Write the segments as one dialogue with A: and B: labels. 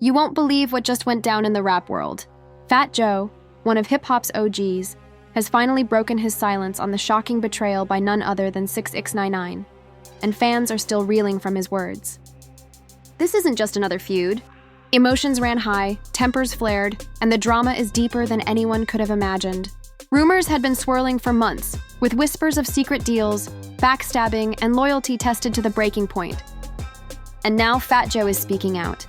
A: You won't believe what just went down in the rap world. Fat Joe, one of hip-hop's OGs, has finally broken his silence on the shocking betrayal by none other than 6ix9ine, and fans are still reeling from his words. This isn't just another feud. Emotions ran high, tempers flared, and the drama is deeper than anyone could have imagined. Rumors had been swirling for months, with whispers of secret deals, backstabbing, and loyalty tested to the breaking point. And now Fat Joe is speaking out,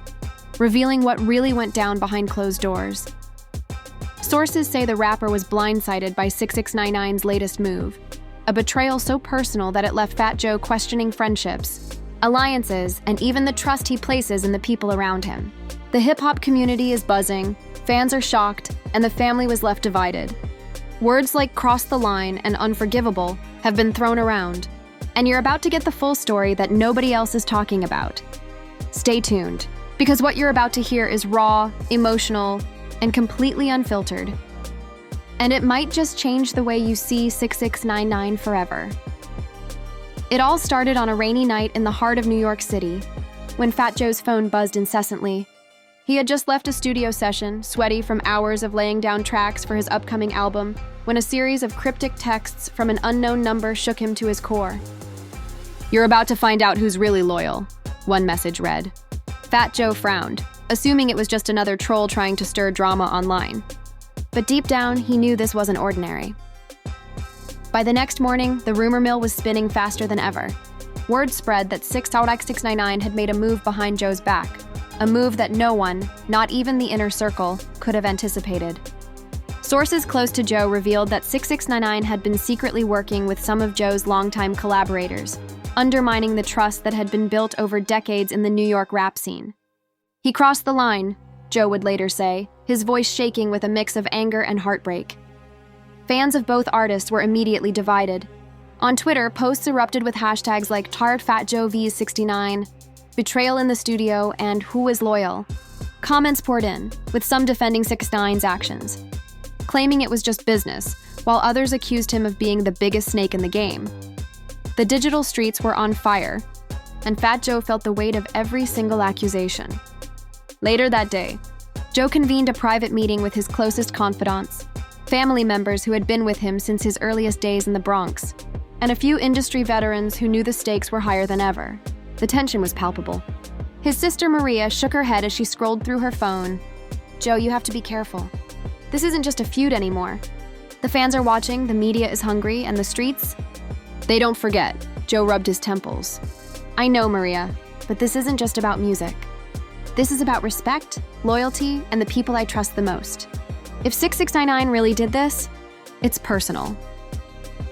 A: revealing what really went down behind closed doors. Sources say the rapper was blindsided by 6ix9ine's latest move, a betrayal so personal that it left Fat Joe questioning friendships, alliances, and even the trust he places in the people around him. The hip-hop community is buzzing, fans are shocked, and the family was left divided. Words like cross the line and unforgivable have been thrown around, and you're about to get the full story that nobody else is talking about. Stay tuned, because what you're about to hear is raw, emotional, and completely unfiltered. And it might just change the way you see 6ix9ine forever. It all started on a rainy night in the heart of New York City, when Fat Joe's phone buzzed incessantly. He had just left a studio session, sweaty from hours of laying down tracks for his upcoming album, when a series of cryptic texts from an unknown number shook him to his core. "You're about to find out who's really loyal," one message read. Fat Joe frowned, assuming it was just another troll trying to stir drama online. But deep down, he knew this wasn't ordinary. By the next morning, the rumor mill was spinning faster than ever. Word spread that 6ix9ine had made a move behind Joe's back, a move that no one, not even the inner circle, could have anticipated. Sources close to Joe revealed that 6ix9ine had been secretly working with some of Joe's longtime collaborators, undermining the trust that had been built over decades in the New York rap scene. "He crossed the line," Joe would later say, his voice shaking with a mix of anger and heartbreak. Fans of both artists were immediately divided. On Twitter, posts erupted with hashtags like Tired Fat Joe vs 69, Betrayal in the Studio, and Who is Loyal? Comments poured in, with some defending 6ix9ine's actions, claiming it was just business, while others accused him of being the biggest snake in the game. The digital streets were on fire, and Fat Joe felt the weight of every single accusation. Later that day, Joe convened a private meeting with his closest confidants, family members who had been with him since his earliest days in the Bronx, and a few industry veterans who knew the stakes were higher than ever. The tension was palpable. His sister Maria shook her head as she scrolled through her phone. "Joe, you have to be careful. This isn't just a feud anymore. The fans are watching, the media is hungry, and the streets..." "They don't forget," Joe rubbed his temples. "I know, Maria, but this isn't just about music. This is about respect, loyalty, and the people I trust the most. If 6ix9ine really did this, it's personal."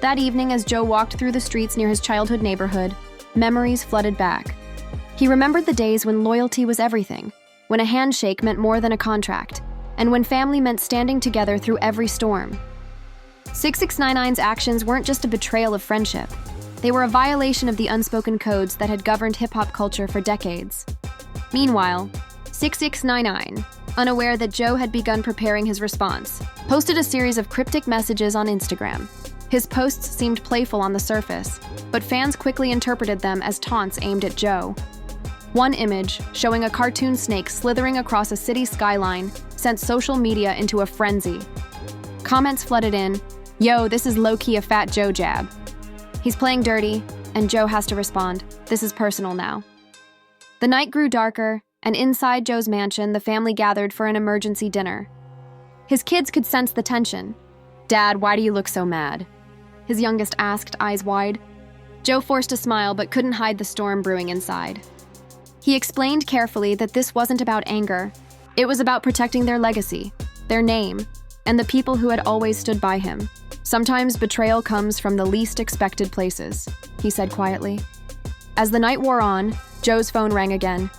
A: That evening, as Joe walked through the streets near his childhood neighborhood, memories flooded back. He remembered the days when loyalty was everything, when a handshake meant more than a contract, and when family meant standing together through every storm. 6ix9ine's actions weren't just a betrayal of friendship. They were a violation of the unspoken codes that had governed hip-hop culture for decades. Meanwhile, 6ix9ine, unaware that Joe had begun preparing his response, posted a series of cryptic messages on Instagram. His posts seemed playful on the surface, but fans quickly interpreted them as taunts aimed at Joe. One image, showing a cartoon snake slithering across a city skyline, sent social media into a frenzy. Comments flooded in, "Yo, this is low-key a Fat Joe jab. He's playing dirty," and Joe has to respond, "This is personal now." The night grew darker, and inside Joe's mansion, the family gathered for an emergency dinner. His kids could sense the tension. "Dad, why do you look so mad?" his youngest asked, eyes wide. Joe forced a smile but couldn't hide the storm brewing inside. He explained carefully that this wasn't about anger. It was about protecting their legacy, their name, and the people who had always stood by him. "Sometimes betrayal comes from the least expected places," he said quietly. As the night wore on, Joe's phone rang again.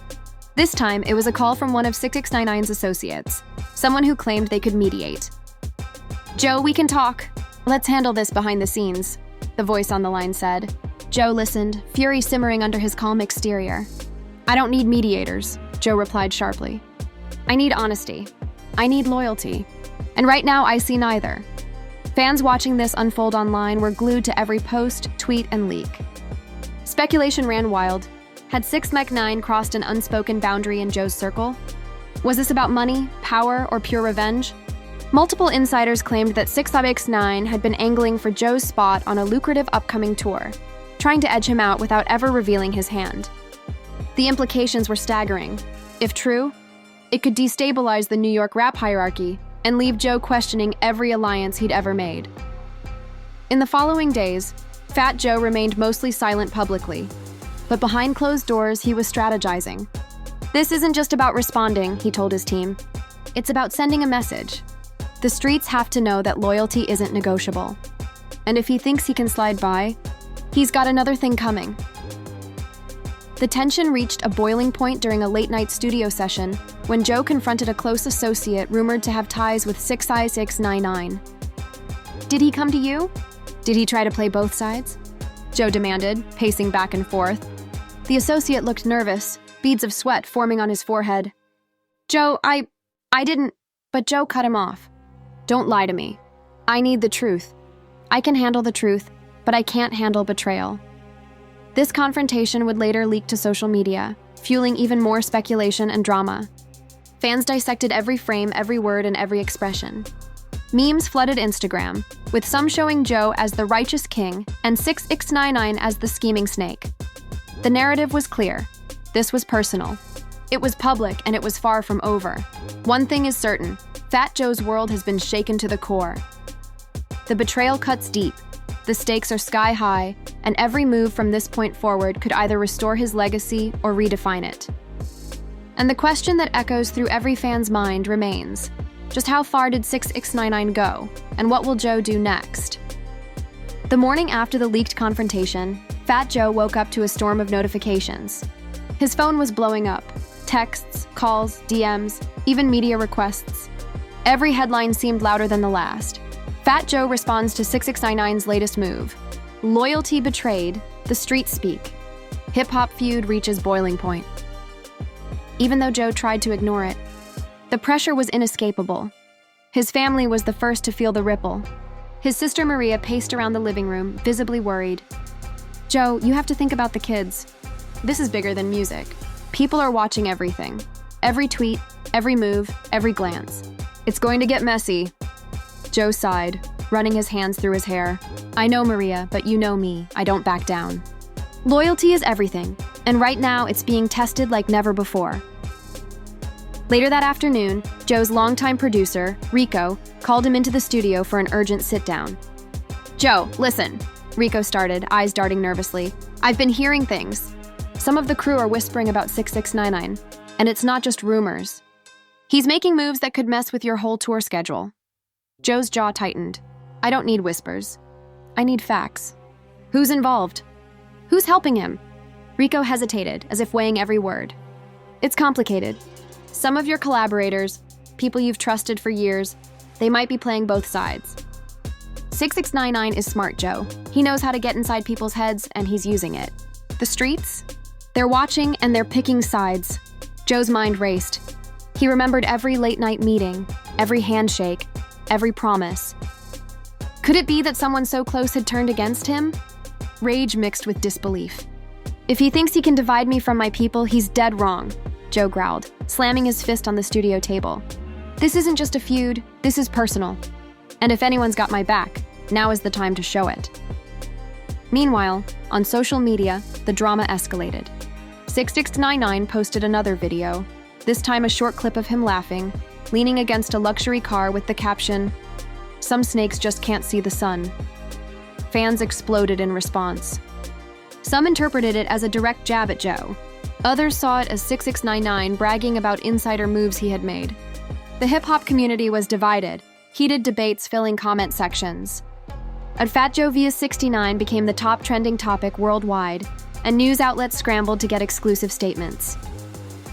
A: This time, it was a call from one of 6ix9ine's associates, someone who claimed they could mediate. "Joe, we can talk. Let's handle this behind the scenes," the voice on the line said. Joe listened, fury simmering under his calm exterior. "I don't need mediators," Joe replied sharply. "I need honesty. I need loyalty. And right now, I see neither." Fans watching this unfold online were glued to every post, tweet, and leak. Speculation ran wild. Had 6ix9ine crossed an unspoken boundary in Joe's circle? Was this about money, power, or pure revenge? Multiple insiders claimed that 6ix9ine had been angling for Joe's spot on a lucrative upcoming tour, trying to edge him out without ever revealing his hand. The implications were staggering. If true, it could destabilize the New York rap hierarchy and leave Joe questioning every alliance he'd ever made. In the following days, Fat Joe remained mostly silent publicly, but behind closed doors, he was strategizing. "This isn't just about responding," he told his team. "It's about sending a message. The streets have to know that loyalty isn't negotiable. And if he thinks he can slide by, he's got another thing coming." The tension reached a boiling point during a late-night studio session when Joe confronted a close associate rumored to have ties with 6ix9ine. "Did he come to you? Did he try to play both sides?" Joe demanded, pacing back and forth. The associate looked nervous, beads of sweat forming on his forehead. "Joe, I didn't," but Joe cut him off. "Don't lie to me. I need the truth. I can handle the truth, but I can't handle betrayal." This confrontation would later leak to social media, fueling even more speculation and drama. Fans dissected every frame, every word, and every expression. Memes flooded Instagram, with some showing Joe as the righteous king and 6ix9ine as the scheming snake. The narrative was clear. This was personal. It was public, and it was far from over. One thing is certain: Fat Joe's world has been shaken to the core. The betrayal cuts deep, the stakes are sky high, and every move from this point forward could either restore his legacy or redefine it. And the question that echoes through every fan's mind remains: just how far did 6ix9ine go, and what will Joe do next? The morning after the leaked confrontation, Fat Joe woke up to a storm of notifications. His phone was blowing up. Texts, calls, DMs, even media requests. Every headline seemed louder than the last. Fat Joe responds to 6ix9ine's latest move. Loyalty betrayed, the streets speak. Hip-hop feud reaches boiling point. Even though Joe tried to ignore it, the pressure was inescapable. His family was the first to feel the ripple. His sister Maria paced around the living room, visibly worried. "Joe, you have to think about the kids. This is bigger than music. People are watching everything. Every tweet, every move, every glance. It's going to get messy." Joe sighed, running his hands through his hair. "I know, Maria, but you know me. I don't back down. Loyalty is everything, and right now it's being tested like never before." Later that afternoon, Joe's longtime producer, Rico, called him into the studio for an urgent sit-down. "Joe, listen," Rico started, eyes darting nervously. "I've been hearing things. Some of the crew are whispering about 6ix9ine, and it's not just rumors. He's making moves that could mess with your whole tour schedule." Joe's jaw tightened. "I don't need whispers. I need facts. Who's involved? Who's helping him?" Rico hesitated, as if weighing every word. "It's complicated. Some of your collaborators, people you've trusted for years, they might be playing both sides. 6ix9ine is smart, Joe. He knows how to get inside people's heads, and he's using it. The streets? They're watching, and they're picking sides." Joe's mind raced. He remembered every late-night meeting, every handshake, every promise. Could it be that someone so close had turned against him? Rage mixed with disbelief. "If he thinks he can divide me from my people, he's dead wrong," Joe growled, slamming his fist on the studio table. "This isn't just a feud, this is personal. And if anyone's got my back, now is the time to show it." Meanwhile, on social media, the drama escalated. 6ix9ine posted another video, this time a short clip of him laughing, leaning against a luxury car with the caption, "Some snakes just can't see the sun." Fans exploded in response. Some interpreted it as a direct jab at Joe. Others saw it as 6ix9ine bragging about insider moves he had made. The hip-hop community was divided, heated debates filling comment sections. A Fat Joe vs 69 became the top trending topic worldwide, and news outlets scrambled to get exclusive statements.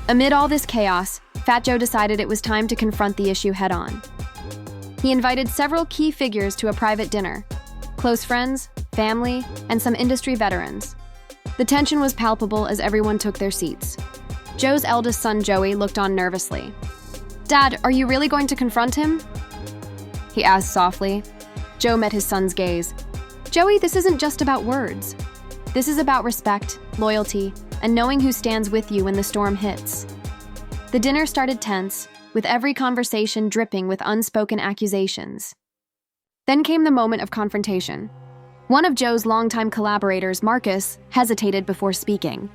A: Amid all this chaos, Fat Joe decided it was time to confront the issue head-on. He invited several key figures to a private dinner: close friends, family, and some industry veterans. The tension was palpable as everyone took their seats. Joe's eldest son, Joey, looked on nervously. "Dad, are you really going to confront him?" he asked softly. Joe met his son's gaze. "Joey, this isn't just about words. This is about respect, loyalty, and knowing who stands with you when the storm hits." The dinner started tense, with every conversation dripping with unspoken accusations. Then came the moment of confrontation. One of Joe's longtime collaborators, Marcus, hesitated before speaking.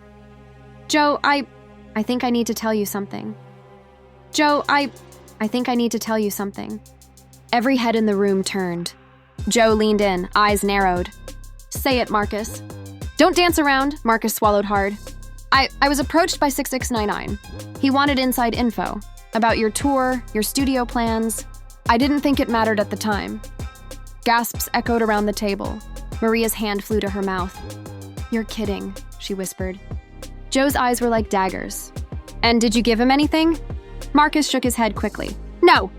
A: "Joe, I think I need to tell you something. Joe, I think I need to tell you something." Every head in the room turned. Joe leaned in, eyes narrowed. "Say it, Marcus." "Don't dance around," Marcus swallowed hard. I was approached by 6ix9ine. He wanted inside info about your tour, your studio plans. I didn't think it mattered at the time." Gasps echoed around the table. Maria's hand flew to her mouth. "You're kidding," she whispered. Joe's eyes were like daggers. "And did you give him anything?" Marcus shook his head quickly. "No,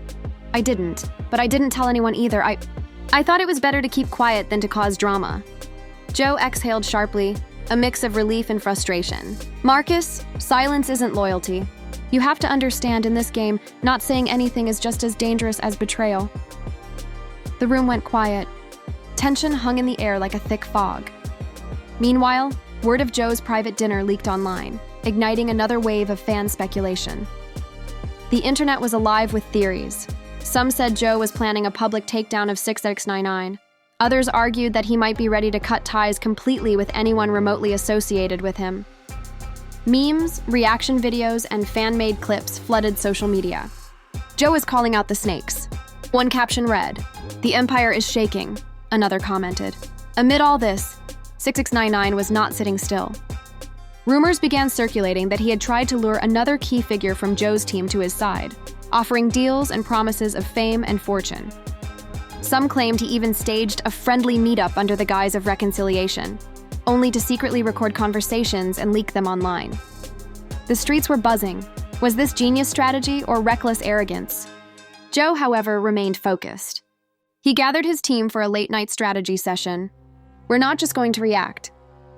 A: I didn't, but I didn't tell anyone either. I thought it was better to keep quiet than to cause drama." Joe exhaled sharply, a mix of relief and frustration. "Marcus, silence isn't loyalty. You have to understand, in this game, not saying anything is just as dangerous as betrayal." The room went quiet. Tension hung in the air like a thick fog. Meanwhile, word of Joe's private dinner leaked online, igniting another wave of fan speculation. The internet was alive with theories. Some said Joe was planning a public takedown of 6ix9ine. Others argued that he might be ready to cut ties completely with anyone remotely associated with him. Memes, reaction videos, and fan-made clips flooded social media. "Joe is calling out the snakes." One caption read, "The empire is shaking," another commented. Amid all this, 6ix9ine was not sitting still. Rumors began circulating that he had tried to lure another key figure from Joe's team to his side, offering deals and promises of fame and fortune. Some claimed he even staged a friendly meetup under the guise of reconciliation, only to secretly record conversations and leak them online. The streets were buzzing. Was this genius strategy or reckless arrogance? Joe, however, remained focused. He gathered his team for a late-night strategy session. "We're not just going to react.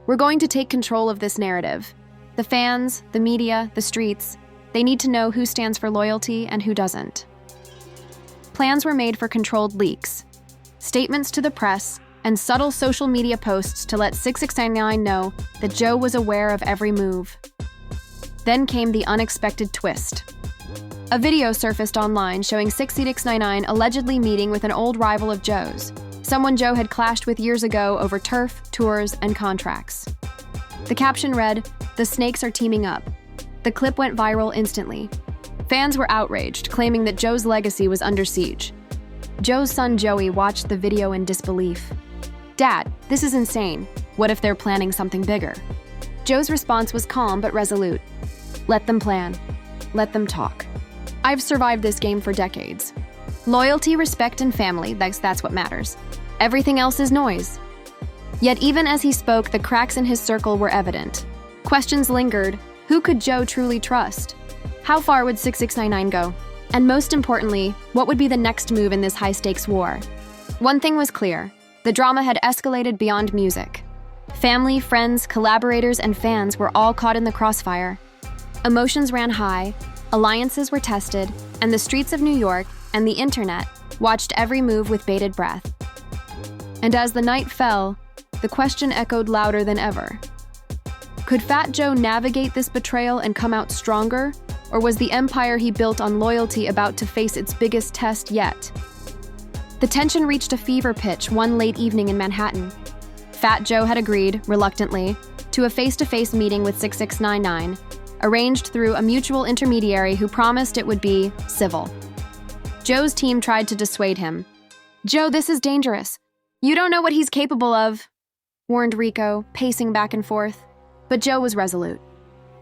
A: We're going to take control of this narrative. The fans, the media, the streets, they need to know who stands for loyalty and who doesn't." Plans were made for controlled leaks, statements to the press, and subtle social media posts to let 6ix9ine know that Joe was aware of every move. Then came the unexpected twist. A video surfaced online showing 6ix9ine allegedly meeting with an old rival of Joe's, someone Joe had clashed with years ago over turf, tours, and contracts. The caption read, "The snakes are teaming up." The clip went viral instantly. Fans were outraged, claiming that Joe's legacy was under siege. Joe's son Joey watched the video in disbelief. "Dad, this is insane. What if they're planning something bigger?" Joe's response was calm but resolute. "Let them plan. Let them talk. I've survived this game for decades. Loyalty, respect, and family, that's what matters. Everything else is noise." Yet even as he spoke, the cracks in his circle were evident. Questions lingered. Who could Joe truly trust? How far would 6ix9ine go? And most importantly, what would be the next move in this high-stakes war? One thing was clear. The drama had escalated beyond music. Family, friends, collaborators, and fans were all caught in the crossfire. Emotions ran high, alliances were tested, and the streets of New York and the internet watched every move with bated breath. And as the night fell, the question echoed louder than ever. Could Fat Joe navigate this betrayal and come out stronger? Or was the empire he built on loyalty about to face its biggest test yet? The tension reached a fever pitch one late evening in Manhattan. Fat Joe had agreed, reluctantly, to a face-to-face meeting with 6ix9ine, arranged through a mutual intermediary who promised it would be civil. Joe's team tried to dissuade him. "Joe, this is dangerous. You don't know what he's capable of," warned Rico, pacing back and forth. But Joe was resolute.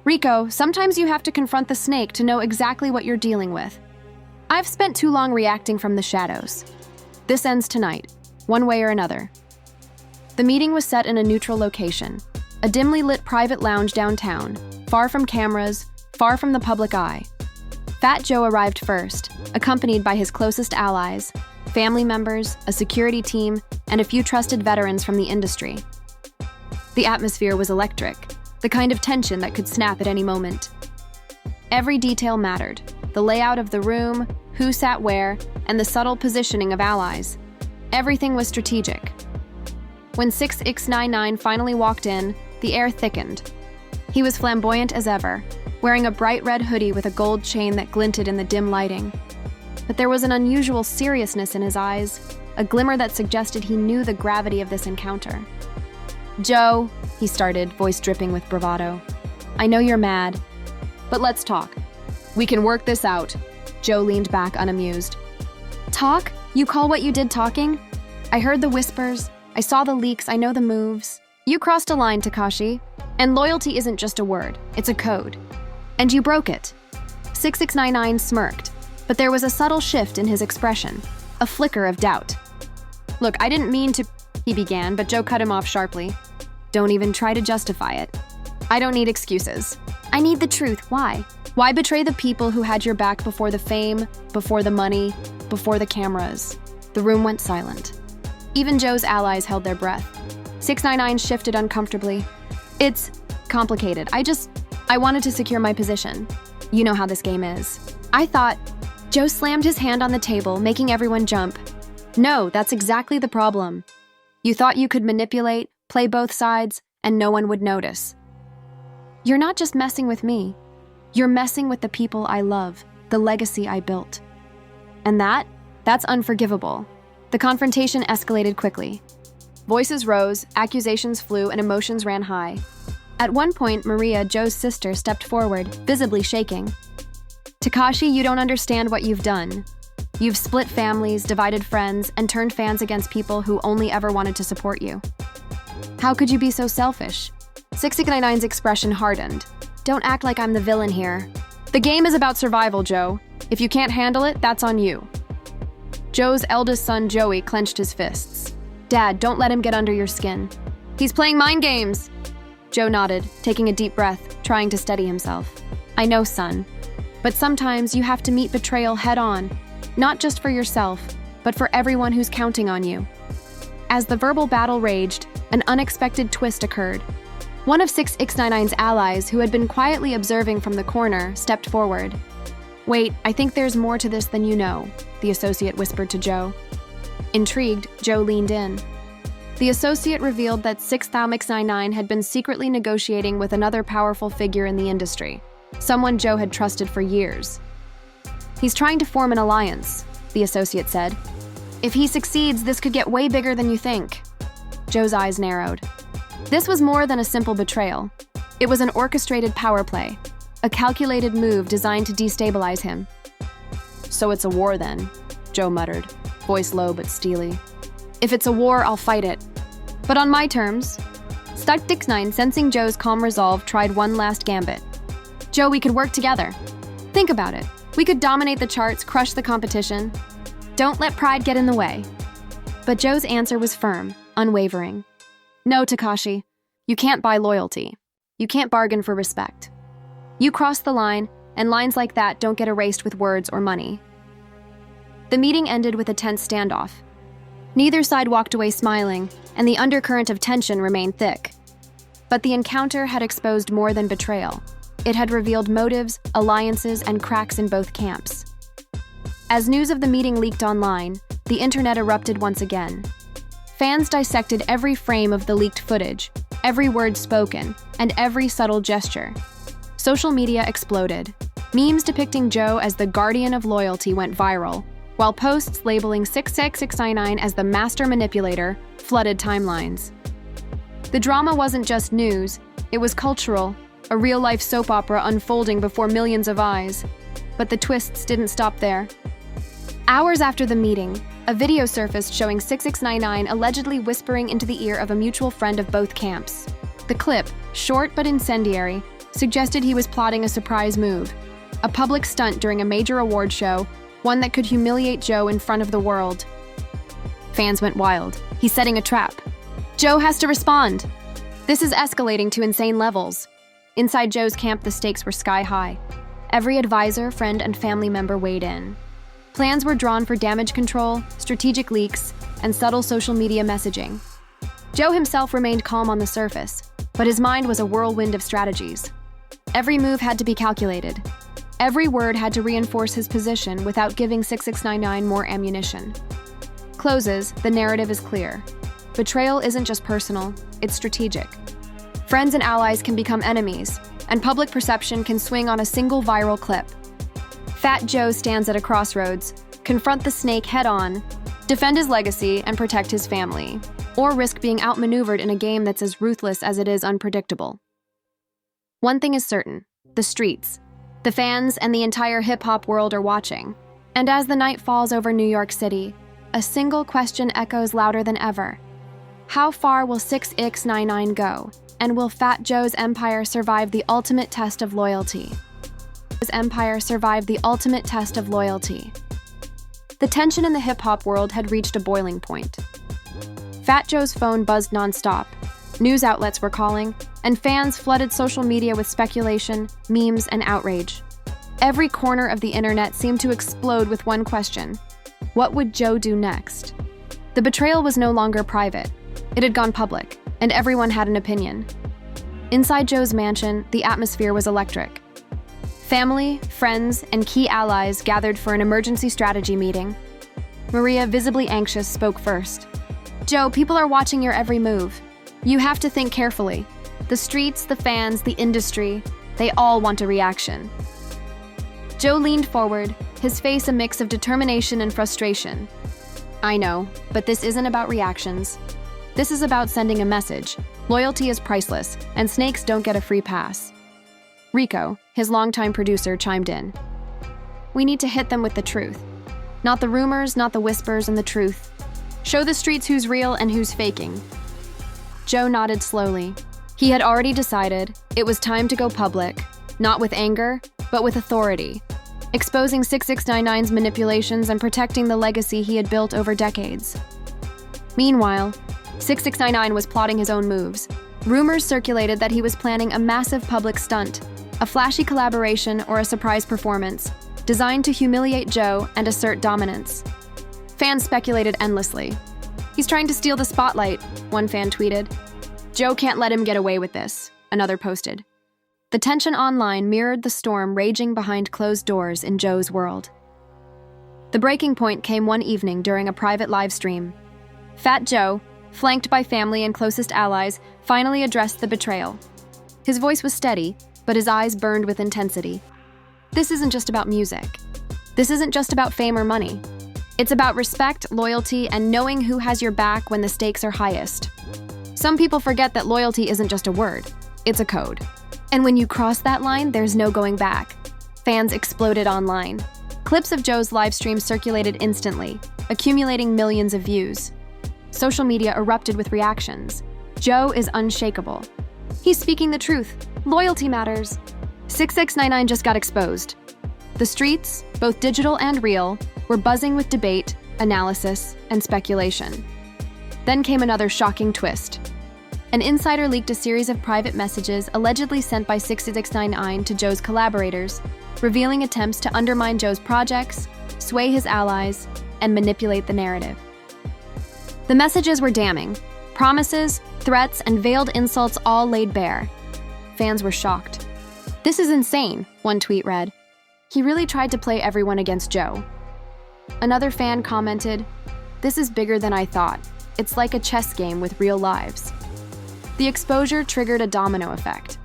A: "Rico, sometimes you have to confront the snake to know exactly what you're dealing with. I've spent too long reacting from the shadows. This ends tonight, one way or another." The meeting was set in a neutral location, a dimly lit private lounge downtown, far from cameras, far from the public eye. Fat Joe arrived first, accompanied by his closest allies, family members, a security team, and a few trusted veterans from the industry. The atmosphere was electric, the kind of tension that could snap at any moment. Every detail mattered: the layout of the room, who sat where, and the subtle positioning of allies. Everything was strategic. When 6ix9ine finally walked in, the air thickened. He was flamboyant as ever, wearing a bright red hoodie with a gold chain that glinted in the dim lighting. But there was an unusual seriousness in his eyes, a glimmer that suggested he knew the gravity of this encounter. "Joe," he started, voice dripping with bravado, "I know you're mad, but let's talk. We can work this out." Joe leaned back unamused. "Talk? You call what you did talking? I heard the whispers, I saw the leaks, I know the moves. You crossed a line, Takashi, and loyalty isn't just a word, it's a code. And you broke it." 6ix9ine smirked, but there was a subtle shift in his expression, a flicker of doubt. "Look, I didn't mean to," he began, but Joe cut him off sharply. "Don't even try to justify it. I don't need excuses. I need the truth. Why? Why betray the people who had your back before the fame, before the money, before the cameras?" The room went silent. Even Joe's allies held their breath. 6ix9ine shifted uncomfortably. "It's complicated. I wanted to secure my position. You know how this game is. I thought..." Joe slammed his hand on the table, making everyone jump. "No, that's exactly the problem. You thought you could manipulate, play both sides, and no one would notice. You're not just messing with me. You're messing with the people I love, the legacy I built. And that's unforgivable." The confrontation escalated quickly. Voices rose, accusations flew, and emotions ran high. At one point, Maria, Joe's sister, stepped forward, visibly shaking. "Takashi, you don't understand what you've done. You've split families, divided friends, and turned fans against people who only ever wanted to support you. How could you be so selfish?" 6ix9ine's expression hardened. "Don't act like I'm the villain here. The game is about survival, Joe. If you can't handle it, that's on you." Joe's eldest son, Joey, clenched his fists. "Dad, don't let him get under your skin. He's playing mind games." Joe nodded, taking a deep breath, trying to steady himself. "I know, son. But sometimes you have to meet betrayal head-on, not just for yourself, but for everyone who's counting on you." As the verbal battle raged, an unexpected twist occurred. One of 6ix9ine's allies, who had been quietly observing from the corner, stepped forward. "Wait, I think there's more to this than you know," the associate whispered to Joe. Intrigued, Joe leaned in. The associate revealed that 6ix9ine had been secretly negotiating with another powerful figure in the industry, someone Joe had trusted for years. "He's trying to form an alliance," the associate said. "If he succeeds, this could get way bigger than you think." Joe's eyes narrowed. This was more than a simple betrayal. It was an orchestrated power play, a calculated move designed to destabilize him. "So it's a war then," Joe muttered, voice low but steely. "If it's a war, I'll fight it. But on my terms." 6ix9ine, sensing Joe's calm resolve, tried one last gambit. "Joe, we could work together. Think about it. We could dominate the charts, crush the competition. Don't let pride get in the way." But Joe's answer was firm, unwavering. "No, Takashi. You can't buy loyalty. You can't bargain for respect. You cross the line, and lines like that don't get erased with words or money." The meeting ended with a tense standoff. Neither side walked away smiling, and the undercurrent of tension remained thick. But the encounter had exposed more than betrayal. It had revealed motives, alliances, and cracks in both camps. As news of the meeting leaked online, the internet erupted once again. Fans dissected every frame of the leaked footage, every word spoken, and every subtle gesture. Social media exploded. Memes depicting Joe as the guardian of loyalty went viral, while posts labeling 6ix9ine as the master manipulator flooded timelines. The drama wasn't just news, it was cultural, a real-life soap opera unfolding before millions of eyes. But the twists didn't stop there. Hours after the meeting, a video surfaced showing 6ix9ine allegedly whispering into the ear of a mutual friend of both camps. The clip, short but incendiary, suggested he was plotting a surprise move, a public stunt during a major award show, one that could humiliate Joe in front of the world. Fans went wild. He's setting a trap. Joe has to respond. This is escalating to insane levels. Inside Joe's camp, the stakes were sky high. Every advisor, friend, and family member weighed in. Plans were drawn for damage control, strategic leaks, and subtle social media messaging. Joe himself remained calm on the surface, but his mind was a whirlwind of strategies. Every move had to be calculated. Every word had to reinforce his position without giving 6ix9ine more ammunition. Closes, the narrative is clear. Betrayal isn't just personal, it's strategic. Friends and allies can become enemies, and public perception can swing on a single viral clip. Fat Joe stands at a crossroads: confront the snake head-on, defend his legacy, and protect his family, or risk being outmaneuvered in a game that's as ruthless as it is unpredictable. One thing is certain: the streets, the fans, and the entire hip-hop world are watching. And as the night falls over New York City, a single question echoes louder than ever. How far will 6ix9ine go? And will Fat Joe's empire survive the ultimate test of loyalty? His empire survived the ultimate test of loyalty. The tension in the hip-hop world had reached a boiling point. Fat Joe's phone buzzed nonstop. News outlets were calling, and fans flooded social media with speculation, memes, and outrage. Every corner of the internet seemed to explode with one question: what would Joe do next? The betrayal was no longer private. It had gone public, and everyone had an opinion. Inside Joe's mansion, the atmosphere was electric. Family, friends, and key allies gathered for an emergency strategy meeting. Maria, visibly anxious, spoke first. "Joe, people are watching your every move. You have to think carefully. The streets, the fans, the industry, they all want a reaction." Joe leaned forward, his face a mix of determination and frustration. "I know, but this isn't about reactions. This is about sending a message. Loyalty is priceless, and snakes don't get a free pass." Rico, his longtime producer, chimed in. "We need to hit them with the truth. Not the rumors, not the whispers, and the truth. Show the streets who's real and who's faking." Joe nodded slowly. He had already decided it was time to go public, not with anger, but with authority, exposing 6ix9ine's manipulations and protecting the legacy he had built over decades. Meanwhile, 6ix9ine was plotting his own moves. Rumors circulated that he was planning a massive public stunt, a flashy collaboration or a surprise performance, designed to humiliate Joe and assert dominance. Fans speculated endlessly. "He's trying to steal the spotlight," one fan tweeted. "Joe can't let him get away with this," another posted. The tension online mirrored the storm raging behind closed doors in Joe's world. The breaking point came one evening during a private live stream. Fat Joe, flanked by family and closest allies, finally addressed the betrayal. His voice was steady, but his eyes burned with intensity. "This isn't just about music. This isn't just about fame or money. It's about respect, loyalty, and knowing who has your back when the stakes are highest. Some people forget that loyalty isn't just a word, it's a code. And when you cross that line, there's no going back." Fans exploded online. Clips of Joe's live stream circulated instantly, accumulating millions of views. Social media erupted with reactions. "Joe is unshakable. He's speaking the truth. Loyalty matters. 6ix9ine just got exposed." The streets, both digital and real, were buzzing with debate, analysis, and speculation. Then came another shocking twist. An insider leaked a series of private messages allegedly sent by 6ix9ine to Joe's collaborators, revealing attempts to undermine Joe's projects, sway his allies, and manipulate the narrative. The messages were damning. Promises, threats, and veiled insults all laid bare. Fans were shocked. "This is insane," one tweet read. "He really tried to play everyone against Joe." Another fan commented, "This is bigger than I thought. It's like a chess game with real lives." The exposure triggered a domino effect.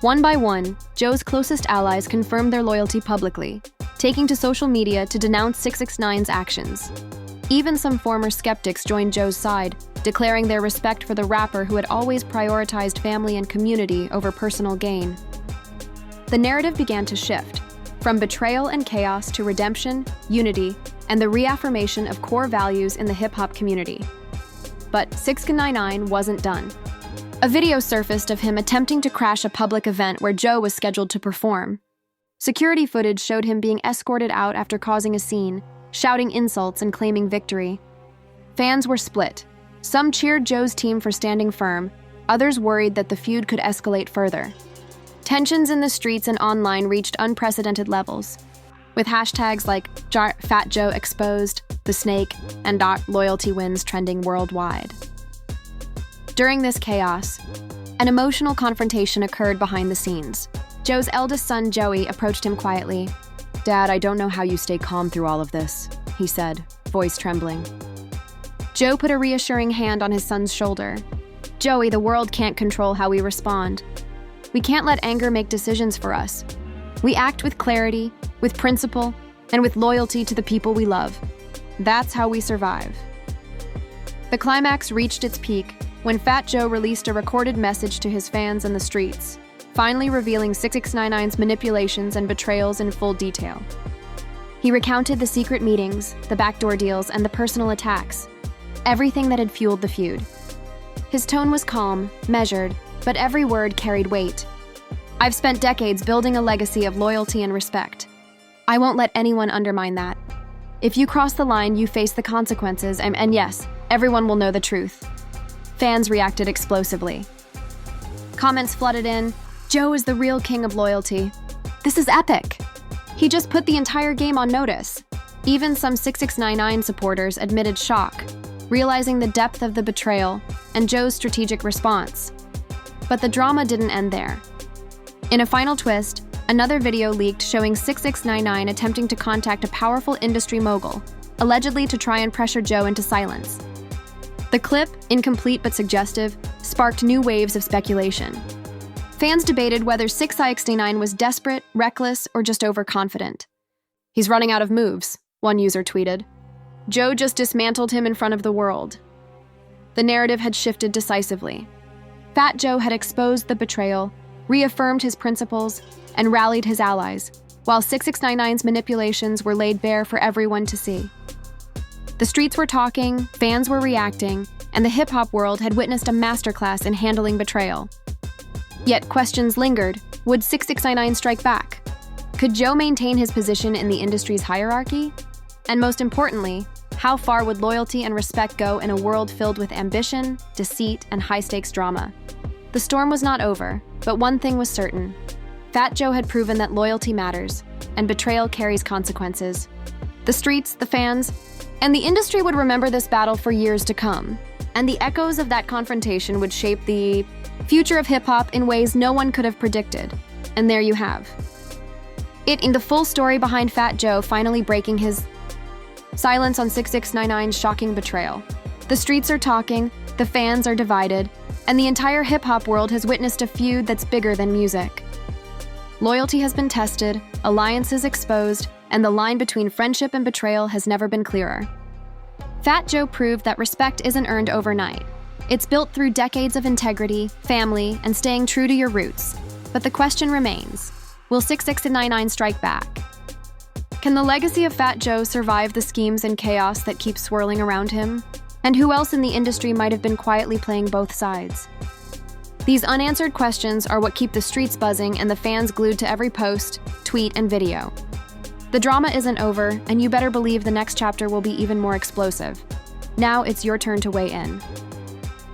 A: One by one, Joe's closest allies confirmed their loyalty publicly, taking to social media to denounce 6ix9ine's actions. Even some former skeptics joined Joe's side, declaring their respect for the rapper who had always prioritized family and community over personal gain. The narrative began to shift, from betrayal and chaos to redemption, unity, and the reaffirmation of core values in the hip-hop community. But 6ix9ine wasn't done. A video surfaced of him attempting to crash a public event where Joe was scheduled to perform. Security footage showed him being escorted out after causing a scene, shouting insults and claiming victory. Fans were split. Some cheered Joe's team for standing firm, others worried that the feud could escalate further. Tensions in the streets and online reached unprecedented levels, with hashtags like Fat Joe Exposed, The Snake, and Loyalty Wins trending worldwide. During this chaos, an emotional confrontation occurred behind the scenes. Joe's eldest son, Joey, approached him quietly. "Dad, I don't know how you stay calm through all of this," he said, voice trembling. Joe put a reassuring hand on his son's shoulder. Joey, the world can't control how we respond. We can't let anger make decisions for us. We act with clarity, with principle, and with loyalty to the people we love. That's how we survive. The climax reached its peak when Fat Joe released a recorded message to his fans in the streets, finally revealing 6ix9ine's manipulations and betrayals in full detail. He recounted the secret meetings, the backdoor deals, and the personal attacks, everything that had fueled the feud. His tone was calm, measured, but every word carried weight. I've spent decades building a legacy of loyalty and respect. I won't let anyone undermine that. If you cross the line, you face the consequences, and yes, everyone will know the truth. Fans reacted explosively. Comments flooded in, Joe is the real king of loyalty. This is epic. He just put the entire game on notice. Even some 6ix9ine supporters admitted shock, realizing the depth of the betrayal and Joe's strategic response. But the drama didn't end there. In a final twist, another video leaked showing 6ix9ine attempting to contact a powerful industry mogul, allegedly to try and pressure Joe into silence. The clip, incomplete but suggestive, sparked new waves of speculation. Fans debated whether 6ix9ine was desperate, reckless, or just overconfident. He's running out of moves, one user tweeted. Joe just dismantled him in front of the world. The narrative had shifted decisively. Fat Joe had exposed the betrayal, reaffirmed his principles, and rallied his allies, while 6ix9ine's manipulations were laid bare for everyone to see. The streets were talking, fans were reacting, and the hip-hop world had witnessed a masterclass in handling betrayal. Yet questions lingered. Would 6ix9ine strike back? Could Joe maintain his position in the industry's hierarchy? And most importantly, how far would loyalty and respect go in a world filled with ambition, deceit, and high-stakes drama? The storm was not over, but one thing was certain. Fat Joe had proven that loyalty matters, and betrayal carries consequences. The streets, the fans, and the industry would remember this battle for years to come, and the echoes of that confrontation would shape the future of hip-hop in ways no one could have predicted. And there you have it, in the full story behind Fat Joe finally breaking his silence on 6ix9ine's shocking betrayal. The streets are talking, the fans are divided, and the entire hip-hop world has witnessed a feud that's bigger than music. Loyalty has been tested, alliances exposed, and the line between friendship and betrayal has never been clearer. Fat Joe proved that respect isn't earned overnight. It's built through decades of integrity, family, and staying true to your roots. But the question remains, will 6ix9ine strike back? Can the legacy of Fat Joe survive the schemes and chaos that keep swirling around him? And who else in the industry might have been quietly playing both sides? These unanswered questions are what keep the streets buzzing and the fans glued to every post, tweet, and video. The drama isn't over, and you better believe the next chapter will be even more explosive. Now it's your turn to weigh in.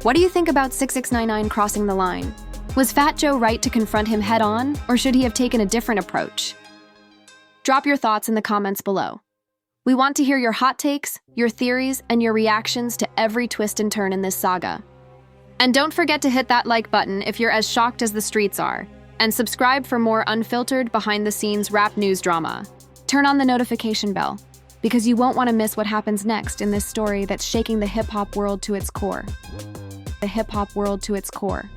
A: What do you think about 6ix9ine crossing the line? Was Fat Joe right to confront him head-on, or should he have taken a different approach? Drop your thoughts in the comments below. We want to hear your hot takes, your theories, and your reactions to every twist and turn in this saga. And don't forget to hit that like button if you're as shocked as the streets are, and subscribe for more unfiltered, behind-the-scenes rap news drama. Turn on the notification bell, because you won't want to miss what happens next in this story that's shaking the hip-hop world to its core. The hip-hop world to its core.